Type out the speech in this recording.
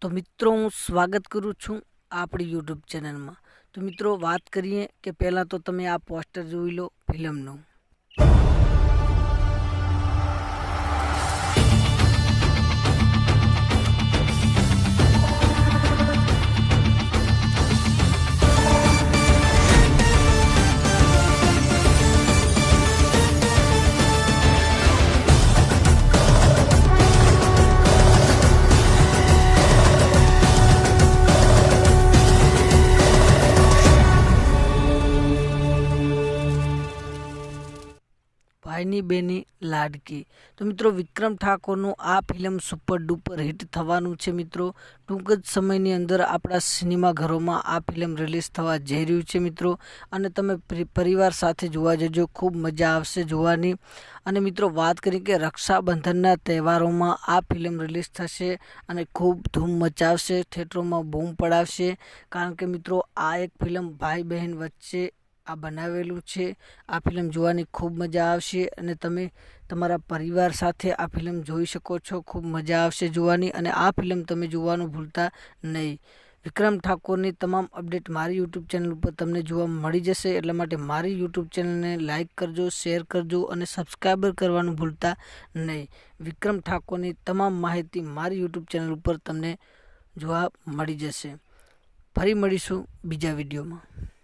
તો મિત્રો હું સ્વાગત કરું છું આપણી યુટ્યુબ ચેનલમાં। તો મિત્રો વાત કરીએ કે પહેલાં તો તમે આ પોસ્ટર જોઈ લો ફિલ્મનું। ભાઈની બેની લાડકી। તો મિત્રો વિક્રમ ઠાકોરનું આ ફિલ્મ સુપર ડુપર હિટ થવાનું છે મિત્રો। ટૂંક જ સમયની અંદર આપણા સિનેમાઘરોમાં આ ફિલ્મ રિલીઝ થવા જઈ રહ્યું છે મિત્રો। અને તમે પરિવાર સાથે જોવા જજો, ખૂબ મજા આવશે જોવાની। અને મિત્રો વાત કરી કે રક્ષાબંધનના તહેવારોમાં આ ફિલ્મ રિલીઝ થશે અને ખૂબ ધૂમ મચાવશે, થિયેટરોમાં બૂમ પડાવશે। કારણ કે મિત્રો આ એક ફિલ્મ ભાઈ બહેન વચ્ચે આ બનાવેલું છે। આ ફિલ્મ જોવાની ખૂબ મજા આવશે અને તમે તમારા પરિવાર સાથે આ ફિલ્મ જોઈ શકો છો, ખૂબ મજા આવશે જોવાની। અને આ ફિલ્મ તમે જોવાનું ભૂલતા નહીં। વિક્રમ ઠાકોરની તમામ અપડેટ મારી યુટ્યુબ ચેનલ ઉપર તમને જોવા મળી જશે, એટલા માટે મારી યુટ્યુબ ચેનલને લાઇક કરજો, શેર કરજો અને સબસ્ક્રાઈબર કરવાનું ભૂલતા નહીં। વિક્રમ ઠાકોરની તમામ માહિતી મારી યુટ્યુબ ચેનલ ઉપર તમને જોવા મળી જશે। ફરી મળીશું બીજા વિડીયોમાં।